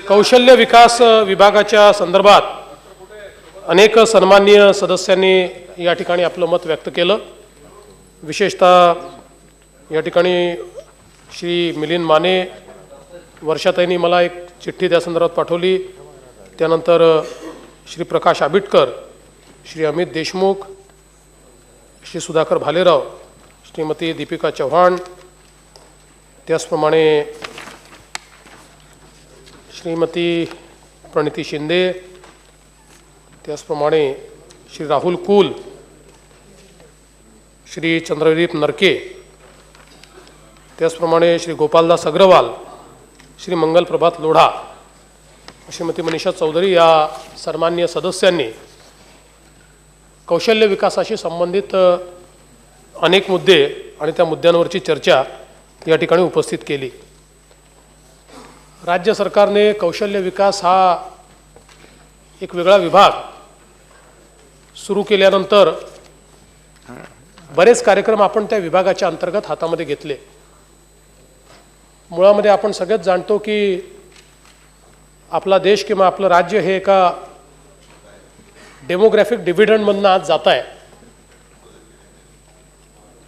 कौशल्य विकास विभागाच्या संदर्भात अनेक सन्माननीय सदस्यांनी या ठिकाणी आपलं मत व्यक्त केलं। विशेषतः या ठिकाणी श्री मिलिंद माने वर्षाताईंनी मला एक चिठ्ठी त्या संदर्भात पाठवली। त्यानंतर श्री प्रकाश आबिटकर, श्री अमित देशमुख, श्री सुधाकर भालेराव, श्रीमती दीपिका चव्हाण, त्याचप्रमाणे श्रीमती प्रणिती शिंदे, त्याचप्रमाणे श्री राहुल कुल, श्री चंद्रदीप नरके, त्याचप्रमाणे श्री गोपालदास अग्रवाल, श्री मंगल प्रभात लोढा, श्रीमती मनीषा चौधरी या सन्माननीय सदस्यांनी कौशल्य विकासाशी संबंधित अनेक मुद्दे आणि त्या मुद्द्यांवरची चर्चा या ठिकाणी उपस्थित केली। राज्य सरकारने कौशल्य विकास हा एक वेगळा विभाग सुरू केल्यानंतर बरेच कार्यक्रम आपण त्या विभागाच्या अंतर्गत हातामध्ये घेतले। मुळामध्ये आपण सगळेच जाणतो की आपला देश किंवा आपलं राज्य हे एका डेमोग्राफिक डिव्हिडंडमधून आज जात आहे।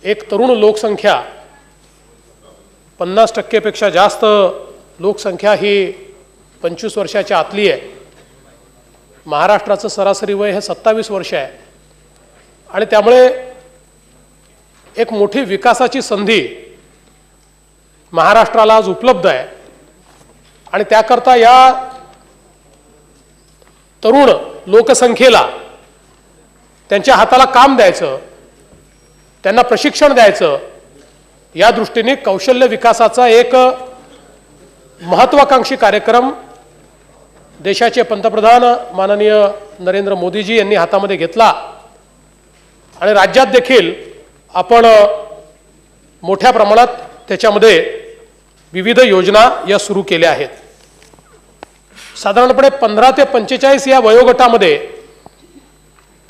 एक तरुण लोकसंख्या 50% पेक्षा जास्त लोकसंख्या ही 25 वर्षाच्या आतली आहे। महाराष्ट्राचं सरासरी वय हे 27 वर्ष आहे आणि त्यामुळे एक मोठी विकासाची संधी महाराष्ट्राला आज उपलब्ध आहे आणि त्याकरता या तरुण लोकसंख्येला त्यांच्या हाताला काम द्यायचं, त्यांना प्रशिक्षण द्यायचं, या दृष्टीने कौशल्य विकासाचा एक महत्त्वाकांक्षी कार्यक्रम देशाचे पंतप्रधान माननीय नरेंद्र मोदीजी यांनी हातामध्ये घेतला आणि राज्यात देखील आपण मोठ्या प्रमाणात त्याच्यामध्ये विविध योजना या सुरू केल्या आहेत। साधारणपणे 15 ते 45 या वयोगटामध्ये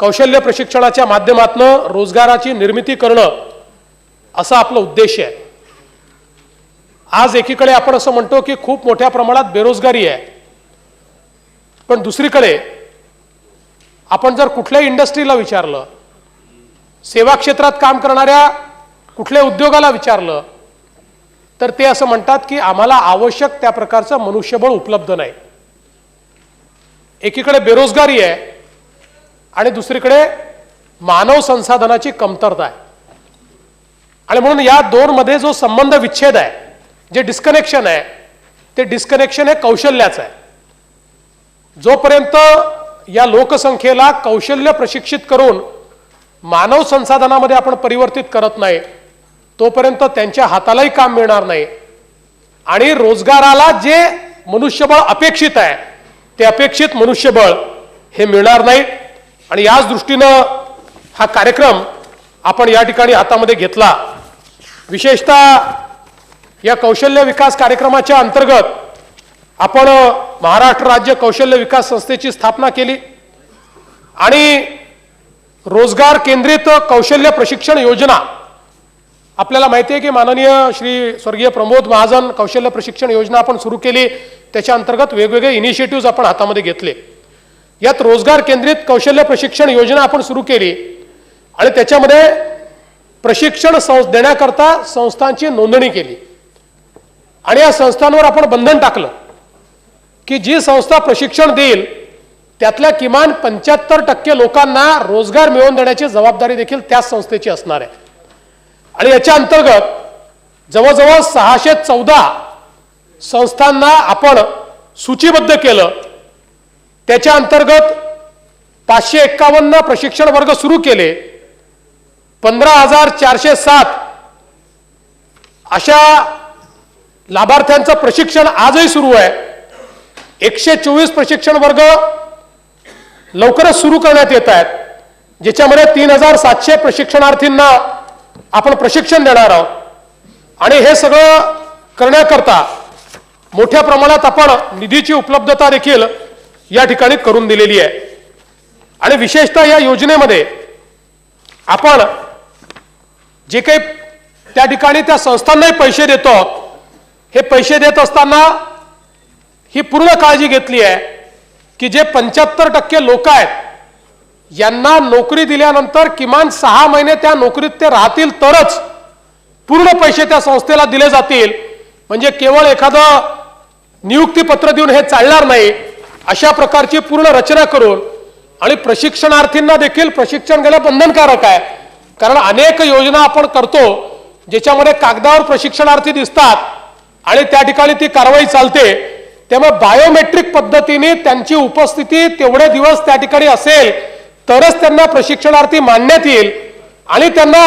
कौशल्य प्रशिक्षणाच्या माध्यमातून रोजगाराची निर्मिती करणं असा आपला उद्देश आहे। आज एकीकडे आपण असं म्हणतो की खूप मोठ्या प्रमाणात बेरोजगारी आहे, पण दुसरीकडे आपण जर कुठल्याही इंडस्ट्रीला विचारलं, सेवा क्षेत्रात काम करणाऱ्या कुठल्या उद्योगाला विचारलं तर ते असं म्हणतात की आम्हाला आवश्यक त्या प्रकारचं मनुष्यबळ उपलब्ध नाही। एकीकडे बेरोजगारी आहे आणि दुसरीकडे मानव संसाधनाची कमतरता आहे आणि म्हणून या दोन मध्ये जो संबंध विच्छेद आहे, जे डिस्कनेक्शन आहे, ते डिस्कनेक्शन हे कौशल्याचं आहे। जोपर्यंत या लोकसंख्येला कौशल्य प्रशिक्षित करून मानव संसाधनामध्ये आपण परिवर्तित करत नाही तोपर्यंत त्यांच्या हातालाही काम मिळणार नाही आणि रोजगाराला जे मनुष्यबळ अपेक्षित आहे ते अपेक्षित मनुष्यबळ हे मिळणार नाही। आणि याच दृष्टीनं हा कार्यक्रम आपण या ठिकाणी हातामध्ये घेतला। विशेषतः या कौशल्य विकास कार्यक्रमाच्या अंतर्गत आपण महाराष्ट्र राज्य कौशल्य विकास संस्थेची स्थापना केली आणि रोजगार केंद्रित कौशल्य प्रशिक्षण योजना, आपल्याला माहिती आहे की माननीय श्री स्वर्गीय प्रमोद महाजन कौशल्य प्रशिक्षण योजना आपण सुरू केली, त्याच्या अंतर्गत वेगवेगळे इनिशिएटिव्ह आपण हातामध्ये घेतले। यात रोजगार केंद्रित कौशल्य प्रशिक्षण योजना आपण सुरू केली आणि त्याच्यामध्ये प्रशिक्षण देण्याकरता संस्थांची नोंदणी केली आणि या संस्थांवर आपण बंधन टाकलं की जी संस्था प्रशिक्षण देईल त्यातल्या किमान 75% लोकांना रोजगार मिळवून देण्याची जबाबदारी देखील त्याच संस्थेची असणार आहे। आणि याच्या अंतर्गत जवळजवळ 614 संस्थांना आपण सूचीबद्ध केलं। त्याच्या अंतर्गत 551 प्रशिक्षण वर्ग सुरू केले, 15,407 अशा लाभार्थ्यांचं प्रशिक्षण आजही सुरू आहे। 124 प्रशिक्षण वर्ग लवकरच सुरू करण्यात येत आहेत, ज्याच्यामध्ये 3,700 प्रशिक्षणार्थींना आपण प्रशिक्षण देणार आहोत आणि हे सगळं करण्याकरता मोठ्या प्रमाणात आपण निधीची उपलब्धता देखील या ठिकाणी करून दिलेली आहे। आणि विशेषतः या योजनेमध्ये आपण जे काही त्या ठिकाणी त्या संस्थांनाही पैसे देतो, हे पैसे देत असताना ही पूर्ण काळजी घेतली आहे की जे 75% लोक आहेत यांना नोकरी दिल्यानंतर किमान 6 महिने त्या नोकरीत ते राहतील तरच पूर्ण पैसे त्या संस्थेला दिले जातील. म्हणजे केवळ एखादं नियुक्तीपत्र देऊन हे चालणार नाही. अशा प्रकारची पूर्ण रचना करून आणि प्रशिक्षणार्थींना देखील प्रशिक्षण घेणं बंधनकारक आहे. कारण अनेक योजना आपण करतो ज्याच्यामध्ये कागदावर प्रशिक्षणार्थी दिसतात आणि त्या ठिकाणी ती कारवाई चालते. त्यामुळे बायोमेट्रिक पद्धतीने त्यांची उपस्थिती तेवढे दिवस त्या ठिकाणी असेल तरच त्यांना प्रशिक्षणार्थी मानण्यात येईल आणि त्यांना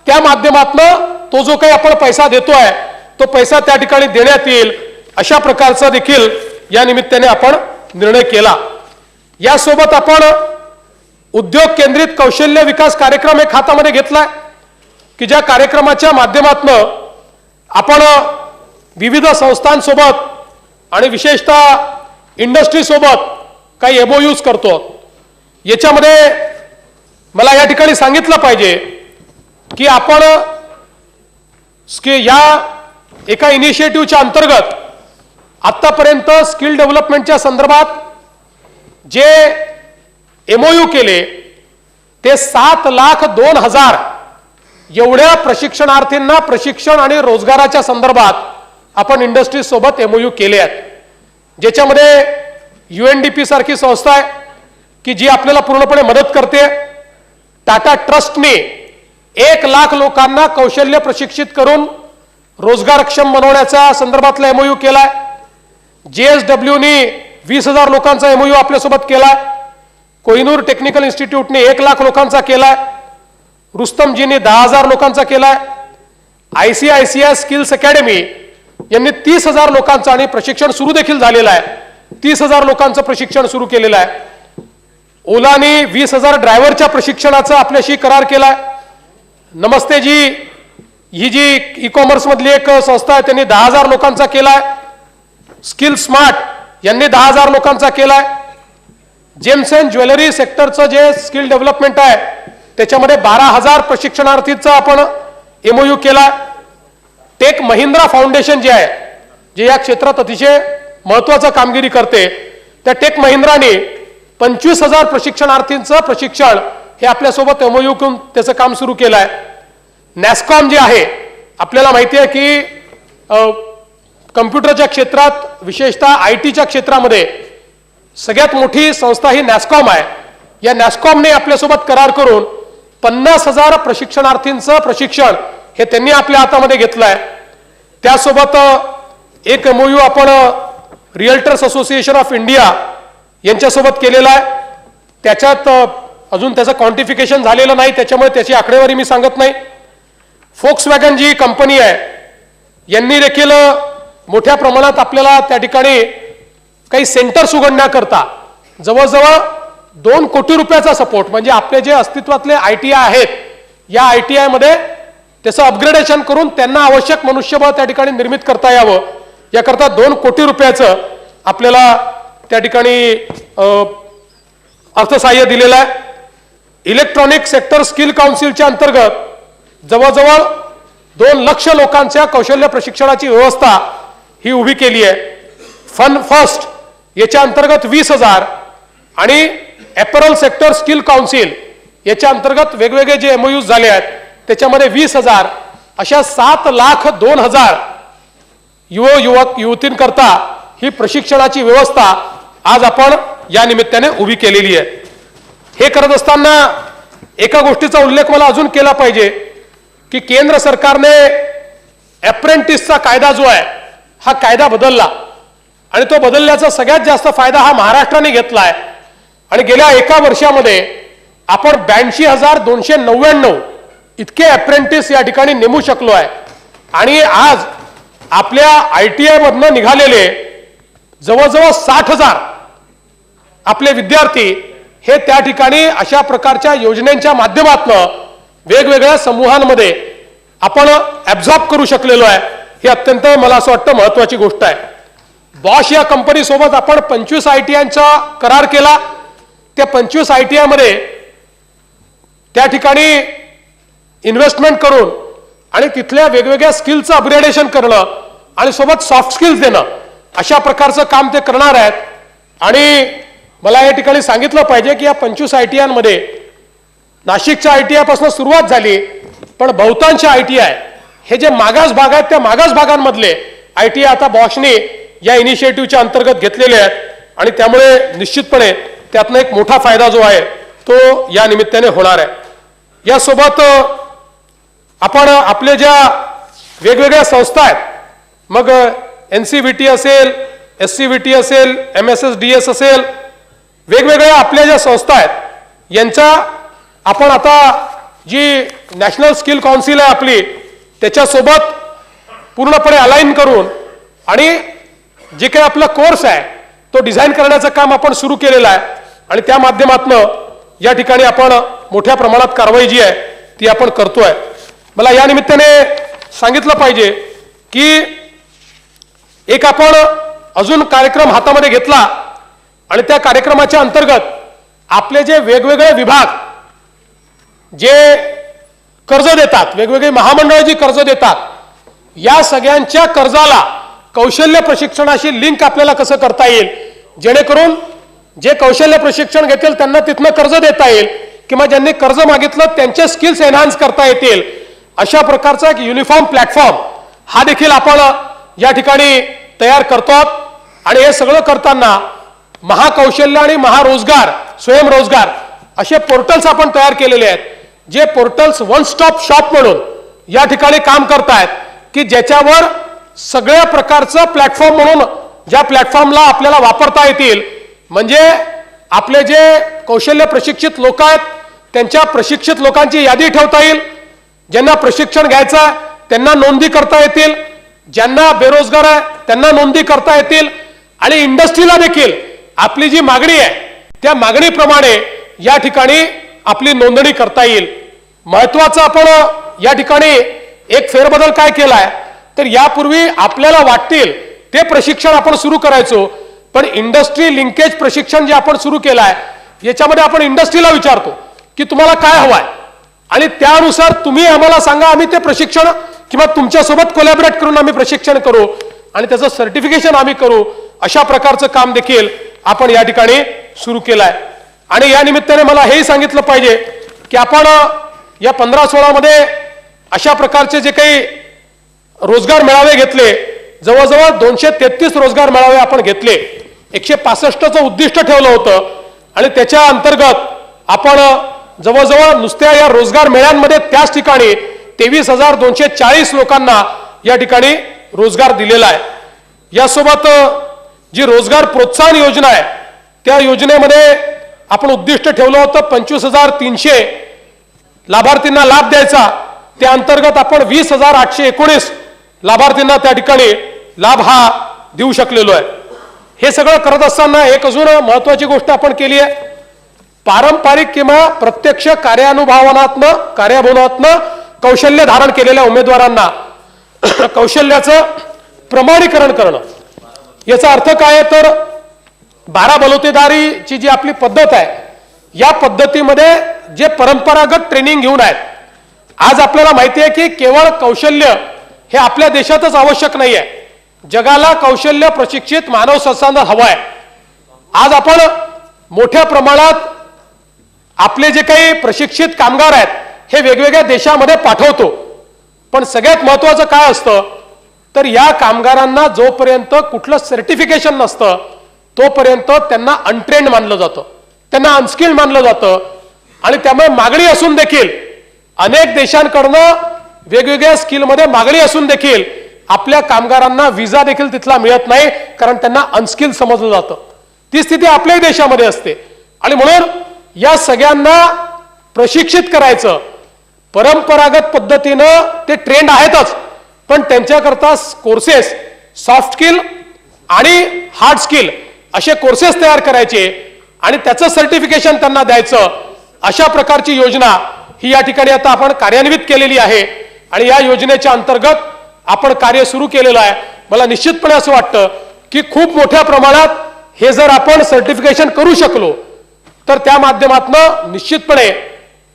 त्या माध्यमातून तो जो काही आपण पैसा देतोय तो पैसा त्या ठिकाणी देण्यात येईल. अशा प्रकारचा देखील या निमित्ताने आपण निर्णय केला. यासोबत आपण उद्योग केंद्रित कौशल्य विकास कार्यक्रम एक हातामध्ये घेतलाय की ज्या कार्यक्रमाच्या माध्यमातून आपण विविध संस्थांसोबत आणि विशेषतः इंडस्ट्री सोबत काही MOUs करतो. याच्यामध्ये मला या ठिकाणी सांगितलं पाहिजे की आपण या एका इनिशिएटिव्हच्या अंतर्गत आतापर्यंत स्किल डेव्हलपमेंटच्या संदर्भात जे MOU केले ते 7,02,000 एवढ्या प्रशिक्षणार्थींना प्रशिक्षण आणि रोजगाराच्या संदर्भात आपण इंडस्ट्री सोबत MOU केले आहेत. ज्याच्यामध्ये UNDP सारखी संस्था आहे की जी आपल्याला पूर्णपणे मदत करते. टाटा ट्रस्टने 1 लाख लोकांना कौशल्य प्रशिक्षित करून रोजगारक्षम बनवण्याच्या संदर्भातला MOU केलाय. JSWने 20,000 लोकांचा MOU आपल्यासोबत केलाय. कोहिनूर टेक्निकल इन्स्टिट्यूटने 1 लाख लोकांचा केलाय. रुस्तमजीने 10,000 लोकांचा केलाय. ICICI स्किल्स अकॅडमी यांनी 30,000 लोकांचं आणि प्रशिक्षण सुरू देखील झालेलं आहे. 30,000 लोकांचं प्रशिक्षण सुरू केलेलं आहे. ओलाने 20,000 ड्रायव्हरच्या प्रशिक्षणाचा आपल्याशी करार केलाय. नमस्ते जी ही जी ई-कॉमर्स मधली एक संस्था आहे त्यांनी 10,000 लोकांचा केलाय. स्किल स्मार्ट यांनी 10,000 लोकांचा केलाय. जेम्स अँड ज्वेलरी सेक्टरचं जे स्किल डेव्हलपमेंट आहे त्याच्यामध्ये 12,000 प्रशिक्षणार्थींचा आपण MOU केला. टेक महिंद्रा फाउंडेशन जे आहे जे या क्षेत्रात अतिशय महत्वाचं कामगिरी करते त्या टेक महिंद्राने 25,000 प्रशिक्षणार्थींचं प्रशिक्षण हे आपल्यासोबत MOU करून त्याचं काम सुरू केलं आहे. नॅस्कॉम जे आहे आपल्याला माहिती आहे की कम्प्युटरच्या क्षेत्रात विशेषतः IT क्षेत्रामध्ये सगळ्यात मोठी संस्था ही नॅस्कॉम आहे. या नॅस्कॉमने आपल्यासोबत करार करून 50,000 प्रशिक्षणार्थींचं प्रशिक्षण हे त्यांनी आपल्या हातामध्ये घेतलंय. त्यासोबत एक MOU आपण रिअल्टर्स असोसिएशन ऑफ इंडिया यांच्यासोबत केलेला आहे. त्याच्यात अजून त्याचं क्वांटिफिकेशन झालेलं नाही त्याच्यामुळे त्याची आकडेवारी मी सांगत नाही. फोक्सवॅगन जी कंपनी आहे यांनी देखील मोठ्या प्रमाणात आपल्याला त्या ठिकाणी काही सेंटर्स उघडण्याकरता जवळजवळ 2 कोटी रुपयाचा सपोर्ट म्हणजे आपले जे अस्तित्वातले ITI आहेत या ITI मध्ये त्याचं अपग्रेडेशन करून त्यांना आवश्यक मनुष्यबळ त्या ठिकाणी निर्मित करता यावं याकरता 2 कोटी रुपयाचं आपल्याला त्या ठिकाणी अर्थसहाय्य दिलेलं आहे. इलेक्ट्रॉनिक सेक्टर स्किल काउन्सिलच्या अंतर्गत जवळजवळ 2 लाख लोकांच्या कौशल्य प्रशिक्षणाची व्यवस्था ही उभी केली आहे. फन फर्स्ट याच्या अंतर्गत 20,000 आणि ॲपरल सेक्टर स्किल काउन्सिल याच्या अंतर्गत वेगवेगळे जे MOUs झाले आहेत त्याच्यामध्ये 20,000 अशा 7,02,000 युवक युवतींकरता ही प्रशिक्षणाची व्यवस्था आज आपण या निमित्ताने उभी केलेली आहे. हे करत असताना एका गोष्टीचा उल्लेख मला अजून केला पाहिजे की केंद्र सरकारने अप्रेंटिसचा कायदा जो आहे हा कायदा बदलला आणि तो बदलल्याचा सगळ्यात जास्त फायदा हा महाराष्ट्राने घेतला आहे. आणि गेल्या एका वर्षामध्ये आपण 82,299 इतके अप्रेंटिस या ठिकाणी नेमू शकलो आहे. आणि आज आपल्या ITI मधनं निघालेले जवळजवळ 60,000 आपले विद्यार्थी हे त्या ठिकाणी अशा प्रकारच्या योजनांच्या माध्यमातून वेगवेगळ्या समूहांमध्ये आपण ॲब्झॉर्ब करू शकलेलो आहे. ही अत्यंत मला असं वाटतं महत्त्वाची गोष्ट आहे. बॉश या कंपनी सोबत आपण 25 ITIचा करार केला. त्या 25 ITI मध्ये त्या ठिकाणी इन्व्हेस्टमेंट करून आणि तिथल्या वेगवेगळ्या स्किलचं अपग्रेडेशन करणं आणि सोबत सॉफ्ट स्किल्स देणं अशा प्रकारचं काम ते करणार आहेत. आणि मला या ठिकाणी सांगितलं पाहिजे की या 25 ITI नाशिकच्या ITI पासून सुरुवात झाली, पण बहुतांश ITI हे जे मागास भाग आहेत त्या मागास भागांमधले ITI आता बॉशने या इनिशिएटिव्हच्या अंतर्गत घेतलेले आहेत. आणि त्यामुळे निश्चितपणे त्यातनं एक मोठा फायदा जो आहे तो या निमित्ताने होणार आहे. यासोबत आपण आपले ज्या वेगवेगळ्या संस्था आहेत, मग NCVT असेल, SCVT असेल, MSSDS असेल, वेगवेगळ्या आपल्या ज्या संस्था आहेत यांचा आपण आता जी नॅशनल स्किल काउन्सिल आहे आपली त्याच्यासोबत पूर्णपणे अलाइन करून आणि जे काही आपला कोर्स आहे तो डिझाईन करण्याचं काम आपण सुरू केलेलं आहे. आणि त्या माध्यमातून या ठिकाणी आपण मोठ्या प्रमाणात कारवाई जी आहे ती आपण करतोय. मला या निमित्ताने सांगितलं पाहिजे की एक आपण अजून कार्यक्रम हातामध्ये घेतला आणि त्या कार्यक्रमाच्या अंतर्गत आपले जे वेगवेगळे विभाग जे कर्ज देतात, वेगवेगळी महामंडळं जी कर्ज देतात, या सगळ्यांच्या कर्जाला कौशल्य प्रशिक्षणाशी लिंक आपल्याला कसं करता येईल, जेणेकरून जे कौशल्य प्रशिक्षण घेतील त्यांना तिथनं कर्ज देता येईल किंवा ज्यांनी कर्ज मागितलं त्यांचे स्किल्स एनहान्स करता येतील, अशा प्रकारचा एक युनिफॉर्म प्लॅटफॉर्म हा देखील आपण या ठिकाणी तयार करतो. आणि हे सगळं करताना महाकौशल्य आणि महारोजगार, स्वयंरोजगार असे पोर्टल्स आपण तयार केलेले आहेत, जे पोर्टल्स वन स्टॉप शॉप म्हणून या ठिकाणी काम करतायत की ज्याच्यावर सगळ्या प्रकारचं प्लॅटफॉर्म म्हणून ज्या प्लॅटफॉर्मला आपल्याला वापरता येतील, म्हणजे आपले जे कौशल्य प्रशिक्षित लोक आहेत त्यांच्या प्रशिक्षित लोकांची यादी ठेवता येईल, ज्यांना प्रशिक्षण घ्यायचं आहे त्यांना नोंदी करता येतील, ज्यांना बेरोजगार आहे त्यांना नोंदी करता येतील, आणि इंडस्ट्रीला देखील आपली जी मागणी आहे त्या मागणीप्रमाणे या ठिकाणी आपली नोंदणी करता येईल. महत्वाचं आपण या ठिकाणी एक फेरबदल काय केलाय तर यापूर्वी आपल्याला वाटतील ते प्रशिक्षण आपण सुरू करायचो, पण इंडस्ट्री लिंकेज प्रशिक्षण जे आपण सुरू केलाय याच्यामध्ये आपण इंडस्ट्रीला विचारतो की तुम्हाला काय हवंय आणि त्यानुसार तुम्ही आम्हाला सांगा, आम्ही ते प्रशिक्षण किंवा तुमच्यासोबत कोलॅबोरेट करून आम्ही प्रशिक्षण करू आणि त्याचं सर्टिफिकेशन आम्ही करू. अशा प्रकारचं काम देखील आपण या ठिकाणी सुरू केलंय. आणि या निमित्ताने मला हेही सांगितलं पाहिजे की आपण या 15-16 मध्ये अशा प्रकारचे जे काही रोजगार मेळावे घेतले, जवळजवळ 233 रोजगार मेळावे आपण घेतले, 165चं उद्दिष्ट ठेवलं होतं आणि त्याच्या अंतर्गत आपण जवळजवळ नुसत्या या रोजगार मेळ्यांमध्ये त्याच ठिकाणी 23,240 लोकांना या ठिकाणी रोजगार दिलेला आहे. यासोबत जी रोजगार प्रोत्साहन योजना आहे त्या योजनेमध्ये आपण उद्दिष्ट ठेवलं होतं 25,300 लाभार्थींना लाभ द्यायचा, त्या अंतर्गत आपण 20,819 लाभार्थींना त्या ठिकाणी लाभ हा देऊ शकलेलो आहे. हे सगळं करत असताना एक अजून महत्वाची गोष्ट आपण केली आहे, पारंपरिक किंवा प्रत्यक्ष कार्याभवनातनं कौशल्य धारण केलेल्या उमेदवारांना कौशल्याचं प्रमाणीकरण करणं. याचा अर्थ काय आहे तर 12 बलुतेदारीची जी आपली पद्धत आहे या पद्धतीमध्ये जे परंपरागत ट्रेनिंग घेऊन आहेत, आज आपल्याला माहिती आहे की केवळ कौशल्य हे आपल्या देशातच आवश्यक नाही आहे, जगाला कौशल्य प्रशिक्षित मानव संसाधन हवं आहे. आज आपण मोठ्या प्रमाणात आपले जे काही प्रशिक्षित कामगार आहेत हे वेगवेगळ्या देशामध्ये पाठवतो, पण सगळ्यात महत्वाचं काय असतं तर या कामगारांना जोपर्यंत कुठलं सर्टिफिकेशन नसतं तोपर्यंत त्यांना अनट्रेंड मानलं जातं, त्यांना अनस्किल्ड मानलं जातं. आणि त्यामुळे मागणी असून देखील अनेक देशांकडनं वेगवेगळ्या स्किलमध्ये मागणी असून देखील आपल्या कामगारांना व्हिसा देखील तिथला मिळत नाही, कारण त्यांना अनस्किल्ड समजलं जातं. ती स्थिती आपल्याही देशामध्ये असते. आणि म्हणून या सगळ्यांना प्रशिक्षित करायचं, परंपरागत पद्धतीनं ते ट्रेंड आहेतच, पण त्यांच्याकरता कोर्सेस सॉफ्ट स्किल आणि हार्ड स्किल असे कोर्सेस तयार करायचे आणि त्याचं सर्टिफिकेशन त्यांना द्यायचं. अशा प्रकारची योजना ही या ठिकाणी आता आपण कार्यान्वित केलेली आहे आणि या योजनेच्या अंतर्गत आपण कार्य सुरू केलेलं आहे. मला निश्चितपणे असं वाटतं की खूप मोठ्या प्रमाणात हे जर आपण सर्टिफिकेशन करू शकलो तर त्या माध्यमातून निश्चितपणे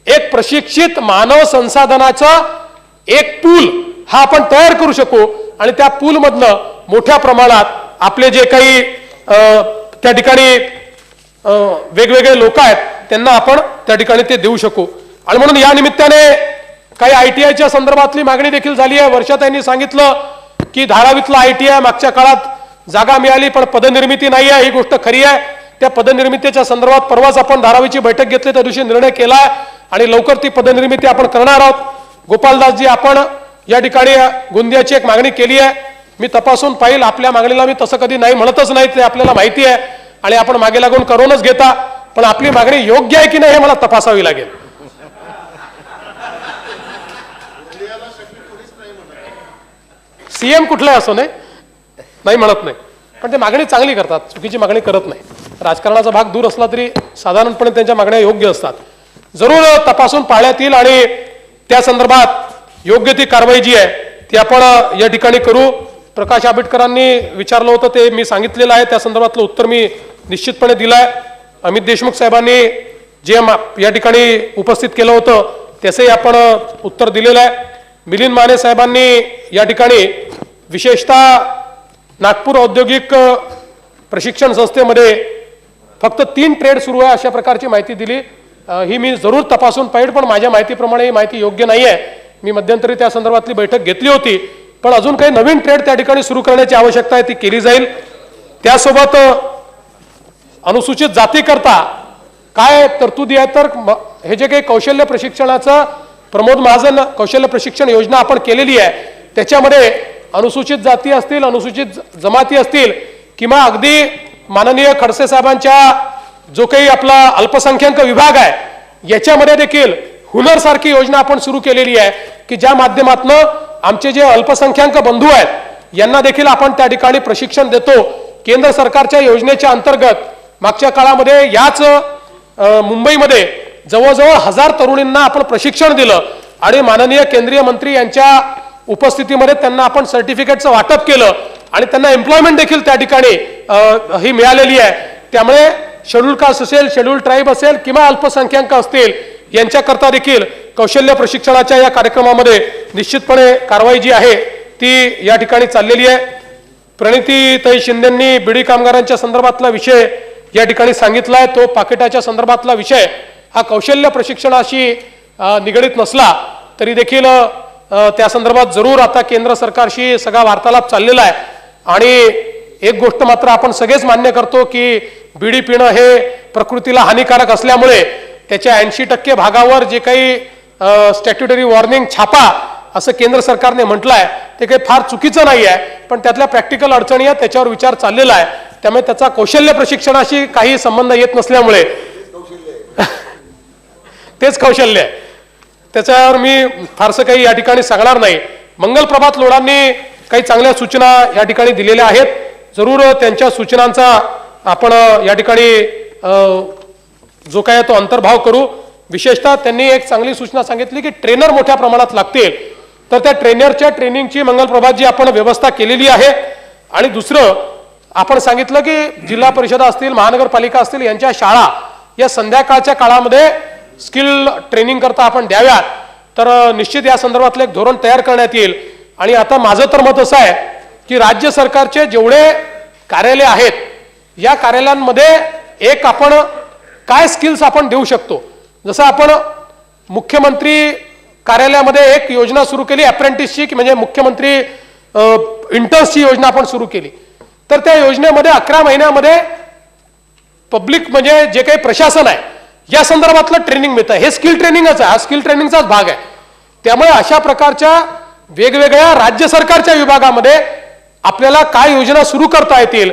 एक प्रशिक्षित मानव संसाधनाचा एक पूल हा आपण तयार करू शकू आणि त्या पूलमधनं मोठ्या प्रमाणात आपले जे काही त्या ठिकाणी वेगवेगळे लोक आहेत त्यांना आपण त्या ठिकाणी ते देऊ शकू. आणि म्हणून या निमित्ताने काही ITIच्या संदर्भातली मागणी देखील झाली आहे. वर्षाताईंनी सांगितलं की धारावीतला ITI मागच्या काळात जागा मिळाली पण पदनिर्मिती नाही आहे, ही गोष्ट खरी आहे. त्या पदनिर्मितीच्या संदर्भात परवाच आपण धारावीची बैठक घेतली, त्या दिवशी निर्णय केला आणि लवकर ती पदनिर्मिती आपण करणार आहोत. गोपालदासजी, आपण या ठिकाणी गोंदियाची एक मागणी केली आहे, मी तपासून पाहिल. आपल्या मागणीला मी तसं कधी नाही म्हणतच नाही, ते आपल्याला माहिती आहे आणि आपण मागे लागून करूनच घेता, पण आपली मागणी योग्य आहे की नाही हे मला तपासावी लागेल. CM कुठलं असो नाही म्हणत नाही, पण ते मागणी चांगली करतात, चुकीची मागणी करत नाही. राजकारणाचा भाग दूर असला तरी साधारणपणे त्यांच्या मागण्या योग्य असतात. जरूर तपासून पाहण्यात येईल आणि त्या संदर्भात योग्य ती कारवाई जी आहे ती आपण या ठिकाणी करू. प्रकाश आंबेडकरांनी विचारलं होतं ते मी सांगितलेलं आहे, त्या संदर्भातलं उत्तर मी निश्चितपणे दिलं आहे. अमित देशमुख साहेबांनी जे या ठिकाणी उपस्थित केलं होतं त्याचंही आपण उत्तर दिलेलं आहे. मिलिंद माने साहेबांनी या ठिकाणी विशेषतः नागपूर औद्योगिक प्रशिक्षण संस्थेमध्ये फक्त 3 ट्रेड सुरू आहे अशा प्रकारची माहिती दिली. ही मी जरूर तपासून पाहिजे, पण माझ्या माहितीप्रमाणे ही माहिती योग्य नाही आहे. मी मध्यंतरी त्या संदर्भातली बैठक घेतली होती, पण अजून काही नवीन ट्रेड त्या ठिकाणी सुरू करण्याची आवश्यकता आहे, ती केली जाईल. त्यासोबत अनुसूचित जातीकरता काय तरतुदी आहे, तर हे जे काही कौशल्य प्रशिक्षणाचं प्रमोद महाजन कौशल्य प्रशिक्षण योजना आपण केलेली आहे त्याच्यामध्ये अनुसूचित जाती असतील, अनुसूचित जमाती असतील किंवा अगदी माननीय खडसे साहेबांच्या जो काही आपला अल्पसंख्याक विभाग आहे याच्यामध्ये देखील हुनर सारखी योजना आपण सुरू केलेली आहे की ज्या माध्यमातून आमचे जे अल्पसंख्याक बंधू आहेत यांना देखील आपण त्या ठिकाणी प्रशिक्षण देतो. केंद्र सरकारच्या योजनेच्या अंतर्गत मागच्या काळामध्ये याच मुंबईमध्ये जवळजवळ 1000 तरुणींना आपण प्रशिक्षण दिलं आणि माननीय केंद्रीय मंत्री यांच्या उपस्थितीमध्ये त्यांना आपण सर्टिफिकेटचं वाटप केलं आणि त्यांना एम्प्लॉयमेंट देखील त्या ठिकाणी ही मिळालेली आहे. त्यामुळे शेड्यूल कास्ट असेल, शेड्यूल ट्राईब असेल किंवा अल्पसंख्याक असतील यांच्याकरता देखील कौशल्य प्रशिक्षणाच्या या कार्यक्रमामध्ये निश्चितपणे कारवाई जी आहे ती या ठिकाणी चाललेली आहे. प्रणितीताई शिंदेंनी बीडी कामगारांच्या संदर्भातला विषय या ठिकाणी सांगितला आहे. तो पाकिटाच्या संदर्भातला विषय हा कौशल्य प्रशिक्षणाशी निगडित नसला तरी देखील त्या संदर्भात जरूर आता केंद्र सरकारशी सगळा वार्तालाप चाललेला आहे. आणि एक गोष्ट मात्र आपण सगळेच मान्य करतो की बीडी पिणं हे प्रकृतीला हानिकारक असल्यामुळे त्याच्या 80% भागावर जे काही स्टॅट्युटरी वॉर्निंग छापा असं केंद्र सरकारने म्हटलं आहे ते काही फार चुकीचं नाही आहे, पण त्यातल्या प्रॅक्टिकल अडचणी आहेत त्याच्यावर विचार चाललेला आहे. त्यामुळे त्याचा कौशल्य प्रशिक्षणाशी काही संबंध येत नसल्यामुळे तेच कौशल्य आहे, त्याच्यावर मी फारसं काही या ठिकाणी सांगणार नाही. मंगलप्रभात लोढांनी काही चांगल्या सूचना या ठिकाणी दिलेल्या आहेत, जरूर त्यांच्या सूचनांचा आपण या ठिकाणी जो काय तो अंतर्भाव करू. विशेषतः त्यांनी एक चांगली सूचना सांगितली की ट्रेनर मोठ्या प्रमाणात लागतील, तर त्या ट्रेनरच्या ट्रेनिंगची मंगलप्रभातजी आपण व्यवस्था केलेली आहे. आणि दुसरं आपण सांगितलं की जिल्हा परिषदा असतील, महानगरपालिका असतील यांच्या शाळा या संध्याकाळच्या काळामध्ये स्किल ट्रेनिंग करता आपण द्याव्यात, तर निश्चित या संदर्भातलं एक धोरण तयार करण्यात येईल. आणि आता माझं तर मत असं आहे की राज्य सरकारचे जेवढे कार्यालय आहेत या कार्यालयांमध्ये एक आपण काय स्किल्स आपण देऊ शकतो. जसं आपण मुख्यमंत्री कार्यालयामध्ये एक योजना सुरू केली अप्रेंटिसची, की म्हणजे मुख्यमंत्री इंटर्न्सची योजना आपण सुरू केली, तर त्या योजनेमध्ये 11 महिन्यामध्ये पब्लिक म्हणजे जे काही प्रशासन आहे या संदर्भातलं ट्रेनिंग मिळतं. हे स्किल ट्रेनिंगच आहे, हा स्किल ट्रेनिंगचाच भाग आहे. त्यामुळे अशा प्रकारच्या वेगवेगळ्या राज्य सरकारच्या विभागामध्ये आपल्याला काय योजना सुरू करता येतील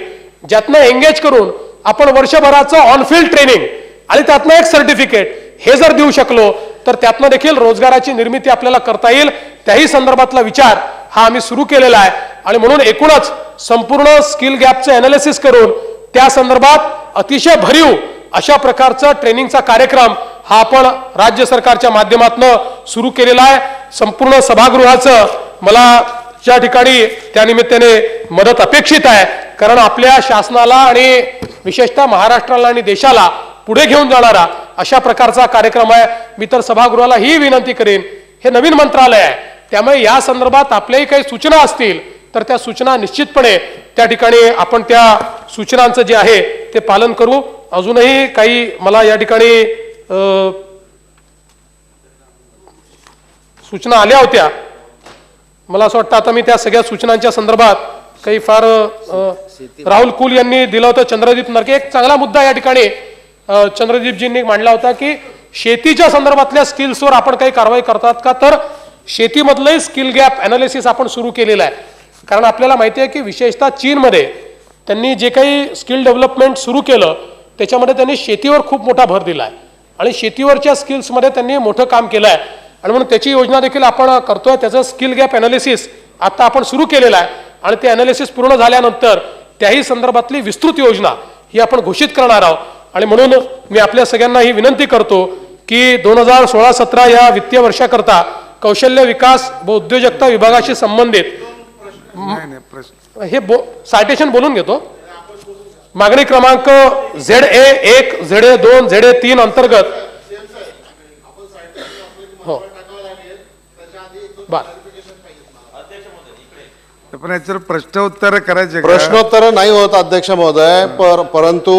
ज्यातनं एंगेज करून आपण वर्षभराचं ऑन फील्ड ट्रेनिंग आणि त्यातनं एक सर्टिफिकेट हे जर देऊ शकलो तर त्यातनं देखील रोजगाराची निर्मिती आपल्याला करता येईल. त्याही संदर्भातला विचार हा आम्ही सुरू केलेला आहे. आणि म्हणून एकूणच संपूर्ण स्किल गॅपचं अनालिसिस करून त्या संदर्भात अतिशय भरीव अशा प्रकारचा ट्रेनिंगचा कार्यक्रम हा आपण राज्य सरकारच्या माध्यमातून सुरू केलेला आहे. संपूर्ण सभागृहाचं मला या ठिकाणी त्या निमित्ताने मदत अपेक्षित आहे, कारण आपल्या शासनाला आणि विशेषतः महाराष्ट्राला आणि देशाला पुढे घेऊन जाणारा अशा प्रकारचा कार्यक्रम आहे. मी तर सभागृहाला ही विनंती करेन, हे नवीन मंत्रालय आहे त्यामुळे या संदर्भात आपल्याही काही सूचना असतील तर त्या सूचना निश्चितपणे त्या ठिकाणी आपण त्या सूचनांचं जे आहे ते पालन करू. अजूनही काही मला या ठिकाणी सूचना आल्या होत्या. मला असं वाटतं आता मी त्या सगळ्या सूचनांच्या संदर्भात काही फार राहुल कुल यांनी दिलं होतं. चंद्रदीप नरके एक चांगला मुद्दा या ठिकाणी चंद्रदीपजींनी मांडला होता की शेतीच्या संदर्भातल्या स्किल्सवर आपण काही कारवाई करतात का. तर शेतीमधलंही स्किल गॅप अनालिसिस आपण सुरू केलेलं आहे. कारण आपल्याला माहिती आहे की विशेषतः चीनमध्ये त्यांनी जे काही स्किल डेव्हलपमेंट सुरू केलं त्याच्यामध्ये त्यांनी शेतीवर खूप मोठा भर दिला आहे आणि शेतीवरच्या स्किल्समध्ये त्यांनी मोठं काम केलं आहे आणि म्हणून त्याची योजना देखील आपण करतोय. त्याचं स्किल गॅप अनालिसिस आता आपण सुरू केलेलं आहे आणि ते अनालिसिस पूर्ण झाल्यानंतर त्याही संदर्भातली विस्तृत योजना ही आपण घोषित करणार आहोत. आणि म्हणून मी आपल्या सगळ्यांना ही विनंती करतो की 2016-17 या वित्तीय वर्षाकरता कौशल्य विकास व उद्योजकता विभागाशी संबंधित हे सायटेशन बोलून घेतो. मागणी क्रमांक ZA1, ZA2, ZA3 अंतर्गत हो बर पण याच्यावर प्रश्नोत्तर करायचे. प्रश्नोत्तर नाही होत अध्यक्ष महोदय, परंतु